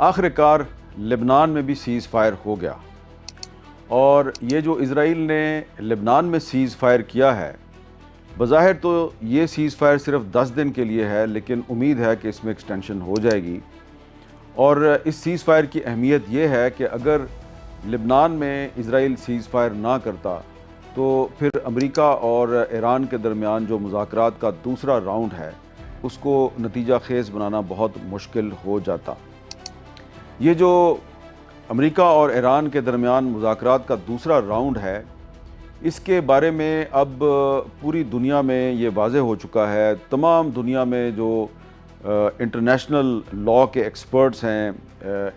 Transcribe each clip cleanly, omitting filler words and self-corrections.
आखिरकार लेबनान में भी सीज़ फायर हो गया और ये जो इज़राइल ने लेबनान में सीज़ फायर किया है, बज़ाहिर तो ये सीज़ फायर सिर्फ 10 दिन के लिए है, लेकिन उम्मीद है कि इसमें एक्सटेंशन हो जाएगी। और इस सीज़ फायर की अहमियत ये है कि अगर लेबनान में इज़राइल सीज़ फायर ना करता तो फिर अमेरिका और ईरान के दरमियान जो मुज़ाकरात का दूसरा राउंड है उसको नतीजा खेज़ बनाना बहुत मुश्किल हो जाता। ये जो अमेरिका और ईरान के दरमियान मुज़ाकरात का दूसरा राउंड है, इसके बारे में अब पूरी दुनिया में ये वाज़ेह हो चुका है। तमाम दुनिया में जो इंटरनेशनल लॉ के एक्सपर्ट्स हैं,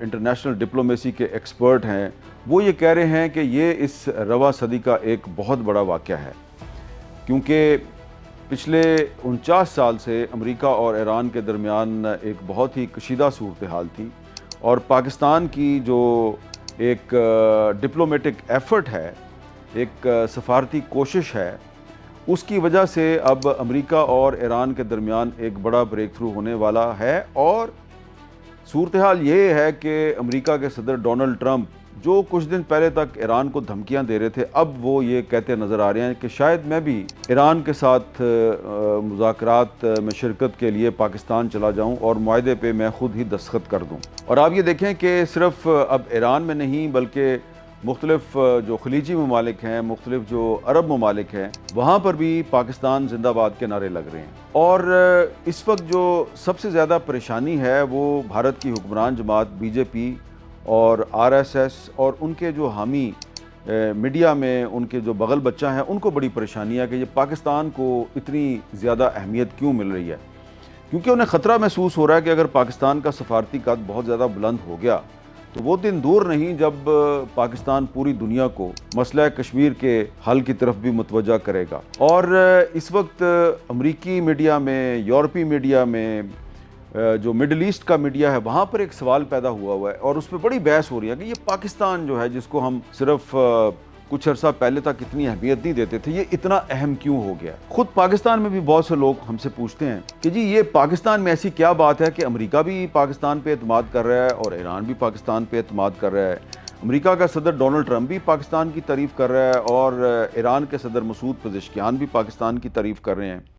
इंटरनेशनल डिप्लोमेसी के एक्सपर्ट हैं, वो ये कह रहे हैं कि ये इस रवा सदी का एक बहुत बड़ा वाक़या है, क्योंकि पिछले 49 साल से अमेरिका और ईरान के दरमियान एक बहुत ही कशीदा सूरत हाल थी और पाकिस्तान की जो एक डिप्लोमेटिक एफ़र्ट है, एक सफारती कोशिश है, उसकी वजह से अब अमेरिका और ईरान के दरमियान एक बड़ा ब्रेक थ्रू होने वाला है। और सूरत हाल ये है कि अमेरिका के सदर डोनाल्ड ट्रंप जो कुछ दिन पहले तक ईरान को धमकियां दे रहे थे, अब वो ये कहते नज़र आ रहे हैं कि शायद मैं भी ईरान के साथ मुज़ाकरात में शिरकत के लिए पाकिस्तान चला जाऊं और मुआहदे पे मैं ख़ुद ही दस्तखत कर दूं। और आप ये देखें कि सिर्फ अब ईरान में नहीं बल्कि मुख्तलिफ जो खलीजी ममालिक हैं, मुख्तलिफ जो अरब ममालिक हैं, वहाँ पर भी पाकिस्तान जिंदाबाद के नारे लग रहे हैं। और इस वक्त जो सबसे ज़्यादा परेशानी है वो भारत की हुक्मरान जमात बीजेपी और आरएसएस और उनके जो हामी मीडिया में उनके जो बगल बच्चा हैं, उनको बड़ी परेशानी है कि ये पाकिस्तान को इतनी ज़्यादा अहमियत क्यों मिल रही है। क्योंकि उन्हें ख़तरा महसूस हो रहा है कि अगर पाकिस्तान का सफारती कद बहुत ज़्यादा बुलंद हो गया तो वो दिन दूर नहीं जब पाकिस्तान पूरी दुनिया को मसला कश्मीर के हल की तरफ भी मुतवज्जा करेगा। और इस वक्त अमरीकी मीडिया में, यूरोपीय मीडिया में, जो मिडल ईस्ट का मीडिया है, वहाँ पर एक सवाल पैदा हुआ है और उस पर बड़ी बहस हो रही है कि ये पाकिस्तान जो है, जिसको हम सिर्फ कुछ अर्सा पहले तक इतनी अहमियत नहीं देते थे, ये इतना अहम क्यों हो गया। खुद पाकिस्तान में भी बहुत से लोग हमसे पूछते हैं कि जी ये पाकिस्तान में ऐसी क्या बात है कि अमेरिका भी पाकिस्तान पे एतमाद कर रहा है और ईरान भी पाकिस्तान पे एतमाद कर रहा है। अमेरिका का सदर डोनाल्ड ट्रंप भी पाकिस्तान की तारीफ़ कर रहा है और ईरान के सदर मसूद पज़ेश्कियान भी पाकिस्तान की तारीफ़ कर रहे हैं।